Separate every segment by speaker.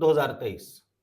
Speaker 1: 2023,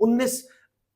Speaker 1: 19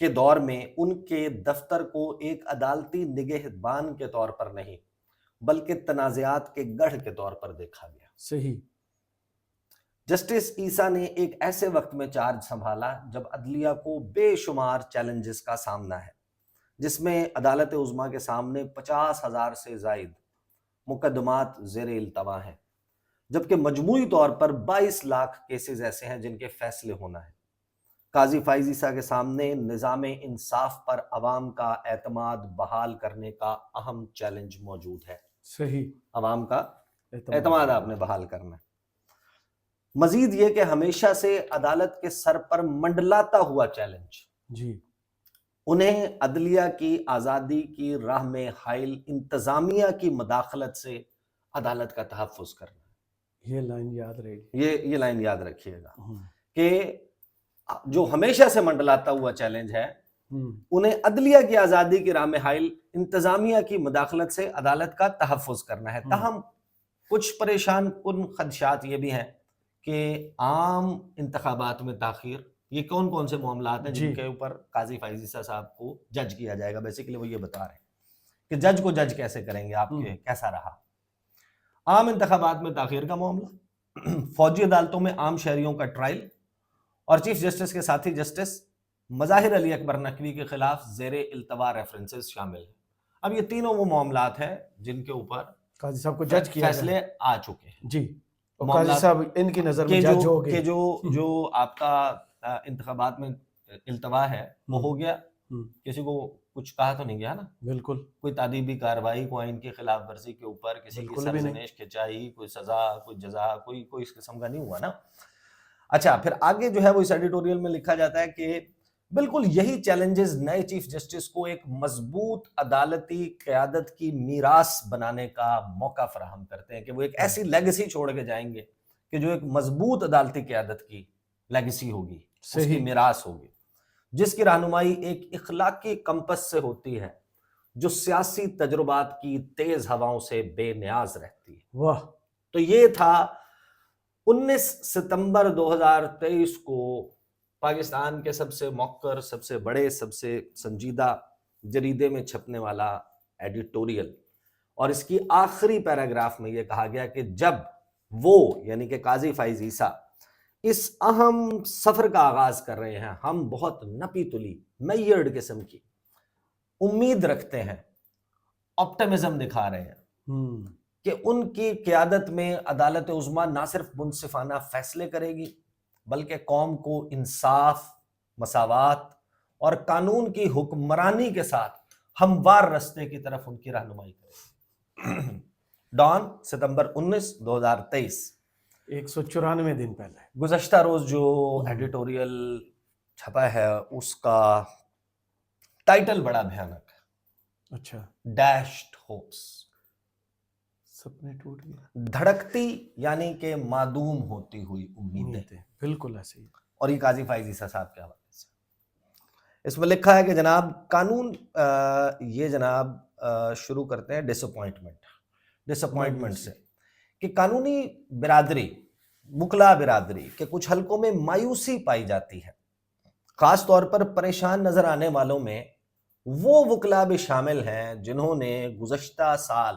Speaker 1: کے دور میں ان کے دفتر کو ایک عدالتی نگہبان کے طور پر نہیں بلکہ تنازعات کے گڑھ کے طور پر دیکھا گیا۔
Speaker 2: صحیح۔
Speaker 1: جسٹس عیسیٰ نے ایک ایسے وقت میں چارج سنبھالا جب عدلیہ کو بے شمار چیلنجز کا سامنا ہے، جس میں عدالت عظمیٰ کے سامنے 50,000 سے زائد مقدمات زیر التوا ہیں، جبکہ مجموعی طور پر 22 لاکھ کیسز ایسے ہیں جن کے فیصلے ہونا ہے۔ قاضی فائز عیسیٰ کے سامنے نظام انصاف پر عوام کا اعتماد بحال کرنے کا اہم چیلنج موجود ہے۔
Speaker 2: صحیح،
Speaker 1: عوام کا اعتماد آپ نے بحال کرنا ہے۔ مزید یہ کہ ہمیشہ سے عدالت کے سر پر منڈلاتا ہوا چیلنج
Speaker 2: جی،
Speaker 1: انہیں عدلیہ کی آزادی کی راہ میں حائل انتظامیہ کی مداخلت سے عدالت کا تحفظ کرنا ہے۔
Speaker 2: یہ لائن یاد رہے گی۔
Speaker 1: یہ لائن یاد رکھیے گا کہ جو ہمیشہ سے منڈلاتا ہوا چیلنج ہے، انہیں عدلیہ کی آزادی کی راہ میں حائل انتظامیہ کی مداخلت سے عدالت کا تحفظ کرنا ہے۔ تاہم کچھ پریشان کن خدشات یہ بھی ہیں کہ عام انتخابات میں تاخیر، یہ کون کون سے معاملات ہیں جن کے اوپر قاضی فائز عیسیٰ صاحب کو جج کیا جائے گا۔ بیسیکلی وہ یہ بتا رہے ہیں کہ جج کو جج کیسے کریں گے، آپ کے کیسا رہا۔ عام انتخابات میں تاخیر کا معاملہ، فوجی عدالتوں میں عام شہریوں کا ٹرائل، اور چیف جسٹس کے ساتھی جسٹس مظاہر علی اکبر نقوی کے خلاف زیر التوا ریفرنسز شامل ہیں۔ اب یہ تینوں وہ معاملات ہیں جن کے اوپر
Speaker 2: قاضی صاحب کو جج کیا
Speaker 1: فیصلے آ چکے ہیں۔
Speaker 2: جی، اور قاضی صاحب ان کی نظر میں جج ہو گئے
Speaker 1: کہ جو آپ کا انتخابات میں التوا ہے وہ ہو گیا، کسی کو کچھ کہا تو نہیں گیا نا،
Speaker 2: بالکل
Speaker 1: کوئی تعدیبی کارروائی، کوئی آئین کی خلاف ورزی کے اوپر کسی کی سرزنش کھچائی، کوئی سزا، کوئی جزا، کوئی اس قسم کا نہیں ہوا نا۔ اچھا، پھر آگے جو ہے وہ اس ایڈیٹوریل میں لکھا جاتا ہے کہ بالکل یہی چیلنجز نئے چیف جسٹس کو ایک مضبوط عدالتی قیادت کی میراث بنانے کا موقع فراہم کرتے ہیں، کہ وہ ایک ایسی لیگسی چھوڑ کے جائیں گے کہ جو ایک مضبوط عدالتی قیادت کی لیگسی ہوگی، اس کی میراث ہوگی، جس کی رہنمائی ایک اخلاقی کمپس سے ہوتی ہے جو سیاسی تجربات کی تیز ہواؤں سے بے نیاز رہتی ہے۔
Speaker 2: واہ!
Speaker 1: تو یہ تھا 19 ستمبر 2023 کو پاکستان کے سب سے موقر، سب سے بڑے، سب سے سنجیدہ جریدے میں چھپنے والا ایڈیٹوریل، اور اس کی آخری پیراگراف میں یہ کہا گیا کہ جب وہ یعنی کہ قاضی فائز عیسیٰ اس اہم سفر کا آغاز کر رہے ہیں، ہم بہت نپی تلی میئرڈ قسم کی امید رکھتے ہیں، آپٹمزم دکھا رہے ہیں کہ ان کی قیادت میں عدالت عظمیٰ نہ صرف منصفانہ فیصلے کرے گی بلکہ قوم کو انصاف، مساوات اور قانون کی حکمرانی کے ساتھ ہموار رستے کی طرف ان کی رہنمائی کرے گی۔ ڈان، ستمبر 19، 2023،
Speaker 2: 194 دن پہلے
Speaker 1: گزشتہ روز جو ایڈیٹوریل چھپا ہے اس کا ٹائٹل بڑا بھیانک ہے۔
Speaker 2: اچھا،
Speaker 1: ڈیشڈ ہوپس،
Speaker 2: سپنے ٹوٹ گئے،
Speaker 1: دھڑکتی یعنی کہ معدوم ہوتی ہوئی امیدیں،
Speaker 2: بالکل ایسے ہی۔
Speaker 1: اور یہ قاضی فائز عیسیٰ صاحب کے حوالے سے اس میں لکھا ہے کہ جناب قانون، یہ جناب شروع کرتے ہیں ڈساپوائنٹمنٹ سے، کہ قانونی برادری، وکلا برادری کے کچھ حلقوں میں مایوسی پائی جاتی ہے، خاص طور پر پریشان نظر آنے والوں میں وہ وکلا بھی شامل ہیں جنہوں نے گزشتہ سال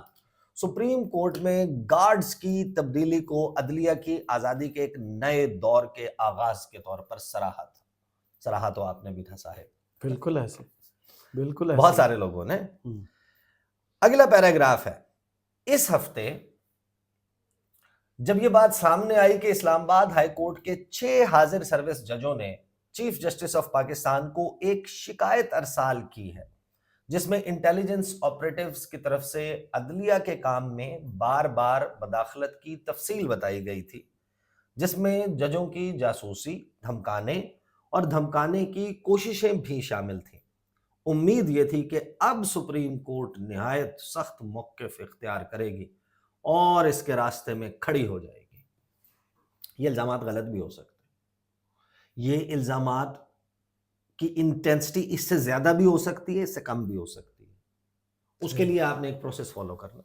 Speaker 1: سپریم کورٹ میں گارڈز کی تبدیلی کو عدلیہ کی آزادی کے ایک نئے دور کے آغاز کے طور پر سراہا تو آپ نے بھی تھا صاحب،
Speaker 2: بالکل ایسے، بالکل ایسے،
Speaker 1: بہت سارے لوگوں نے۔ اگلا پیراگراف ہے، اس ہفتے جب یہ بات سامنے آئی کہ اسلام آباد ہائی کورٹ کے 6 حاضر سروس ججوں نے چیف جسٹس آف پاکستان کو ایک شکایت ارسال کی ہے جس میں انٹیلیجنس آپریٹیوز کی طرف سے عدلیہ کے کام میں بار بار مداخلت کی تفصیل بتائی گئی تھی، جس میں ججوں کی جاسوسی، دھمکانے اور دھمکانے کی کوششیں بھی شامل تھیں۔ امید یہ تھی کہ اب سپریم کورٹ نہایت سخت موقف اختیار کرے گی اور اس کے راستے میں کھڑی ہو جائے گی۔ یہ الزامات غلط بھی ہو سکتے ہیں، یہ الزامات کی انٹینسٹی اس سے زیادہ بھی ہو سکتی ہے، اس سے کم بھی ہو سکتی ہے۔ اس کے لیے آپ نے ایک پروسیس فالو کرنا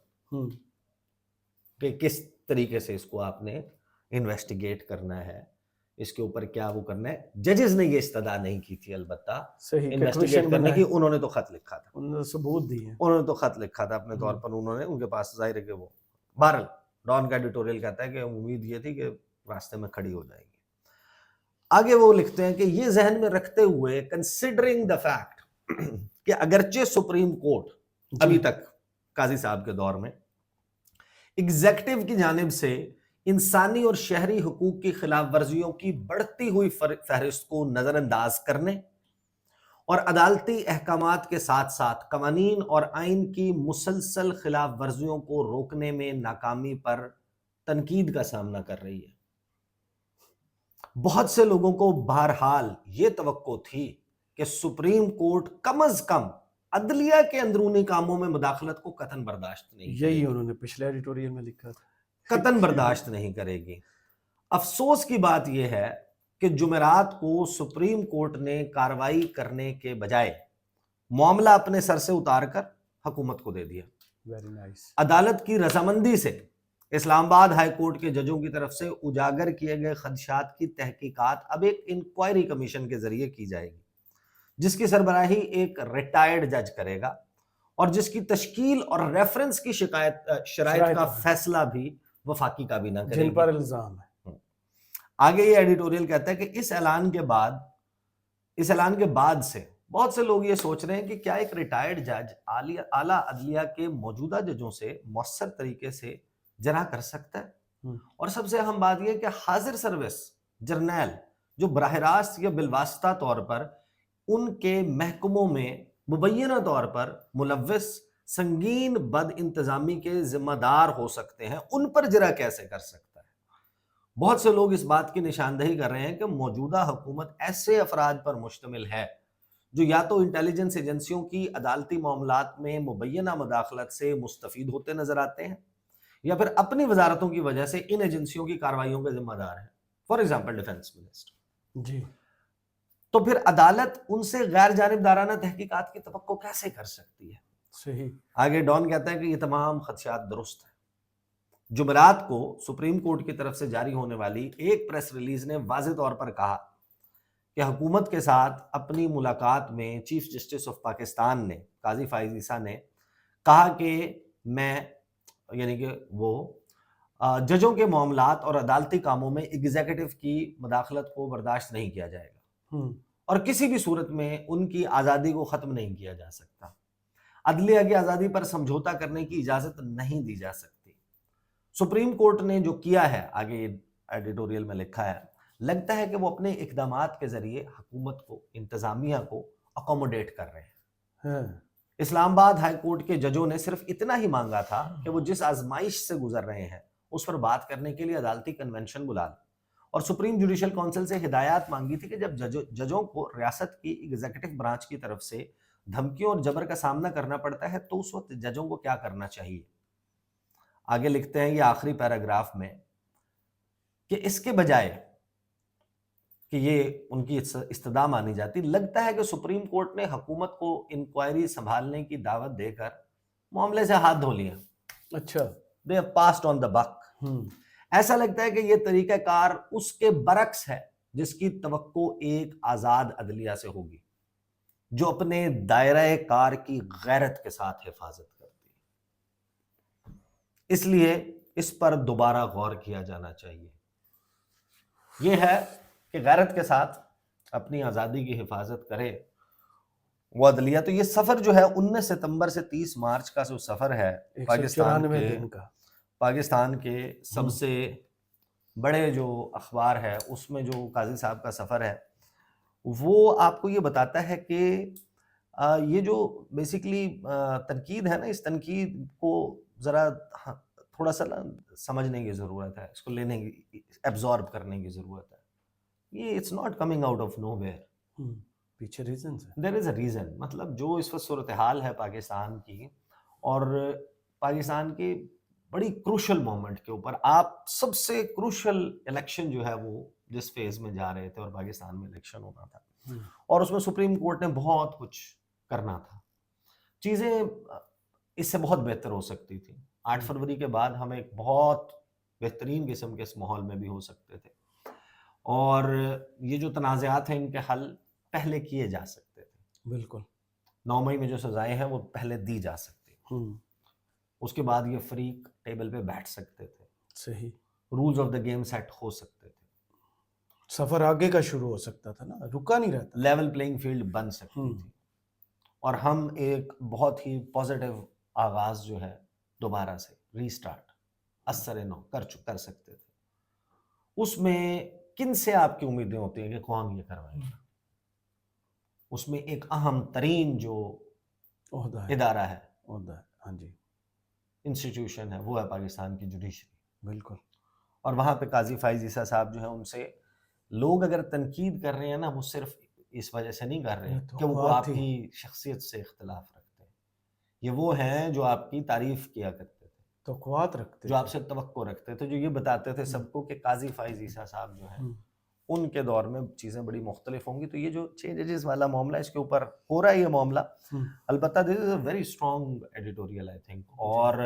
Speaker 1: کہ کس طریقے سے اس کو آپ نے انویسٹیگیٹ کرنا ہے، اس کے اوپر کیا وہ کرنا ہے. ججز نے یہ استدعا نہیں کی تھی البتہ
Speaker 2: صحیح
Speaker 1: انویسٹیگیٹ کرنے کی, انہوں نے تو خط لکھا تھا,
Speaker 2: انہوں نے ثبوت دی ہیں.
Speaker 1: انہوں نے تو خط لکھا تھا اپنے طور پر, انہوں نے, ان کے پاس ظاہر ہے کہ وہ, بہرحال ڈان کا ایڈیٹوریل کہتا ہے کہ امید یہ تھی کہ راستے میں کھڑی ہو جائے گی. آگے وہ لکھتے ہیں کہ یہ ذہن میں رکھتے ہوئے کنسیڈرنگ دا فیکٹ کہ اگرچہ سپریم کورٹ ابھی تک قاضی صاحب کے دور میں ایگزیکٹو کی جانب سے انسانی اور شہری حقوق کی خلاف ورزیوں کی بڑھتی ہوئی فہرست کو نظر انداز کرنے اور عدالتی احکامات کے ساتھ ساتھ قوانین اور آئین کی مسلسل خلاف ورزیوں کو روکنے میں ناکامی پر تنقید کا سامنا کر رہی ہے. بہت سے لوگوں کو بہرحال یہ توقع تھی کہ سپریم کورٹ کم از کم عدلیہ کے اندرونی کاموں میں مداخلت کو قطعاً برداشت نہیں کرے گی.
Speaker 2: یہی انہوں نے پچھلے ایڈیٹوریل میں لکھا تھا,
Speaker 1: قطعاً برداشت نہیں کرے گی. افسوس کی بات یہ ہے کہ جمعرات کو سپریم کورٹ نے کارروائی کرنے کے بجائے معاملہ اپنے سر سے اتار کر حکومت کو دے دیا.
Speaker 2: Very nice.
Speaker 1: عدالت کی رضامندی سے اسلام آباد ہائی کورٹ کے ججوں کی طرف سے اجاگر کیے گئے خدشات کی تحقیقات اب ایک انکوائری کمیشن کے ذریعے کی جائے گی, جس کی سربراہی ایک ریٹائرڈ جج کرے گا اور جس کی تشکیل اور ریفرنس کی شرائط کا فیصلہ بھی وفاقی کابینہ کرے گی,
Speaker 2: جن پر الزام ہے.
Speaker 1: آگے یہ ایڈیٹوریل کہتا ہے کہ اس اعلان کے بعد سے بہت سے لوگ یہ سوچ رہے ہیں کہ کیا ایک ریٹائرڈ جج اعلیٰ عدلیہ کے موجودہ ججوں سے مؤثر طریقے سے جرح کر سکتا ہے. اور سب سے اہم بات یہ کہ حاضر سروس جرنیل جو براہ راست یا بالواسطہ طور پر ان کے محکموں میں مبینہ طور پر ملوث سنگین بد انتظامی کے ذمہ دار ہو سکتے ہیں, ان پر جرح کیسے کر سکتا ہے. بہت سے لوگ اس بات کی نشاندہی کر رہے ہیں کہ موجودہ حکومت ایسے افراد پر مشتمل ہے جو یا تو انٹیلیجنس ایجنسیوں کی عدالتی معاملات میں مبینہ مداخلت سے مستفید ہوتے نظر آتے ہیں یا پھر اپنی وزارتوں کی وجہ سے ان ایجنسیوں کی کارروائیوں کے ذمہ دار ہیں. For example defence minister.
Speaker 2: جی,
Speaker 1: تو پھر عدالت ان سے غیر جانبدارانہ تحقیقات کی توقع کیسے کر سکتی ہے.
Speaker 2: صحیح.
Speaker 1: آگے ڈان کہتا ہے کہ یہ تمام خدشات درست ہیں. جمعرات کو سپریم کورٹ کی طرف سے جاری ہونے والی ایک پریس ریلیز نے واضح طور پر کہا کہ حکومت کے ساتھ اپنی ملاقات میں چیف جسٹس آف پاکستان نے قاضی فائز عیسیٰ نے کہا کہ میں یعنی کہ وہ ججوں کے معاملات اور عدالتی کاموں میں ایگزیکٹو کی مداخلت کو برداشت نہیں کیا جائے گا اور کسی بھی صورت میں ان کی آزادی کو ختم نہیں کیا جا سکتا. عدلیہ کی آزادی پر سمجھوتا کرنے کی اجازت نہیں دی جا سکتی. سپریم کورٹ نے جو کیا ہے, آگے ایڈیٹوریل میں لکھا ہے, لگتا ہے کہ وہ اپنے اقدامات کے ذریعے حکومت کو, انتظامیہ کو اکوموڈیٹ کر رہے ہیں. اسلام آباد ہائی کورٹ کے ججوں نے صرف اتنا ہی مانگا تھا کہ وہ جس آزمائش سے گزر رہے ہیں اس پر بات کرنے کے لیے عدالتی کنونشن بلا لیں, اور سپریم جوڈیشل کونسل سے ہدایات مانگی تھی کہ جب ججوں کو ریاست کی ایگزیکٹو برانچ کی طرف سے دھمکیوں اور جبر کا سامنا کرنا پڑتا ہے تو اس وقت ججوں کو کیا کرنا چاہیے. آگے لکھتے ہیں یہ آخری پیراگراف میں کہ اس کے بجائے کہ یہ ان کی استدعا مانی جاتی, لگتا ہے کہ سپریم کورٹ نے حکومت کو انکوائری سنبھالنے کی دعوت دے کر معاملے سے ہاتھ دھو لیا.
Speaker 2: اچھا,
Speaker 1: they have passed on the buck. ایسا لگتا ہے کہ یہ طریقہ کار اس کے برعکس ہے جس کی توقع ایک آزاد عدلیہ سے ہوگی جو اپنے دائرہ کار کی غیرت کے ساتھ حفاظت کرتی ہے. اس لیے اس پر دوبارہ غور کیا جانا چاہیے. یہ ہے کہ غیرت کے ساتھ اپنی آزادی کی حفاظت کرے وہ عدلیہ. تو یہ سفر جو ہے 19 ستمبر سے 30 مارچ کا جو سفر ہے پاکستان کے سب سے بڑے جو اخبار ہے اس میں جو قاضی صاحب کا سفر ہے وہ آپ کو یہ بتاتا ہے کہ یہ جو بیسیکلی تنقید ہے نا, اس تنقید کو ذرا تھوڑا سا سمجھنے کی ضرورت ہے, اس کو لینے کی, ایبزارب کرنے کی ضرورت ہے. یہ it's not coming out of nowhere,
Speaker 2: پیچھے ریزنز ہیں.
Speaker 1: There is a reason. مطلب جو اس وقت صورتحال ہے پاکستان کی اور پاکستان کی بڑی کروشل مومنٹ کے اوپر, آپ سب سے کروشل الیکشن جو ہے وہ جس فیز میں جا رہے تھے اور پاکستان میں الیکشن ہونا تھا اور اس میں سپریم کورٹ نے بہت کچھ کرنا تھا. چیزیں اس سے بہت بہتر ہو سکتی تھی. 8 فروری کے بعد ہم ایک بہت بہترین قسم کے اس ماحول میں بھی ہو سکتے تھے اور یہ جو تنازعات ہیں ان کے حل پہلے کیے جا سکتے تھے.
Speaker 2: بالکل.
Speaker 1: 9 مئی میں جو سزائیں ہیں وہ پہلے دی جا سکتی ہیں. اس کے بعد یہ فریق ٹیبل پہ بیٹھ سکتے تھے.
Speaker 2: صحیح.
Speaker 1: Rules of the game set ہو سکتے تھے.
Speaker 2: سفر آگے کا شروع ہو سکتا تھا نا, رکا نہیں رہتا.
Speaker 1: لیول پلینگ فیلڈ بن سکتی تھی. اور ہم ایک بہت ہی پازیٹیو آغاز جو ہے دوبارہ سے ری سٹارٹ اثر نو کر سکتے تھے. اس میں کن سے آپ کی امیدیں ہوتی ہیں کہ کون یہ کروائے گا؟ اس میں ایک اہم ترین جو ادارہ ہے,
Speaker 2: ہاں جی,
Speaker 1: انسٹیٹیوشن ہے, وہ ہے پاکستان کی جوڈیشری.
Speaker 2: بالکل.
Speaker 1: اور وہاں پہ قاضی فائز عیسیٰ صاحب جو ہیں, ان سے لوگ اگر تنقید کر رہے ہیں نا, وہ صرف اس وجہ سے نہیں کر رہے ہیں کہ وہ آپ کی شخصیت سے اختلاف رکھتے ہیں. یہ وہ ہیں جو آپ کی تعریف کیا کرتے تھے,
Speaker 2: توقعات رکھتے,
Speaker 1: جو آپ سے توقع رکھتے تھے, جو یہ بتاتے تھے سب کو کہ قاضی فائز عیسیٰ صاحب جو ہیں ان کے دور میں چیزیں بڑی مختلف ہوں گی. تو یہ جو 6 ججز والا معاملہ, اس کے اوپر ہو رہا ہے یہ معاملہ, البتہ this is a very strong editorial I think. اور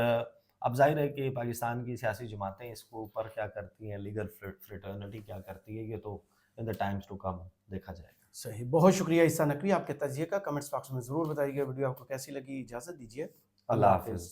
Speaker 1: اب ظاہر ہے کہ پاکستان کی سیاسی جماعتیں اس کے اوپر کیا کرتی ہیں, لیگل فریٹرنٹی کیا کرتی ہے, یہ تو ان دا ٹائمز ٹو کم دیکھا جائے گا.
Speaker 2: صحیح. بہت شکریہ عیسیٰ نقوی آپ کے تجزیے کا. کمنٹس باکس میں ضرور بتائیے گا ویڈیو آپ کو کیسی لگی. اجازت دیجیے,
Speaker 1: اللہ حافظ.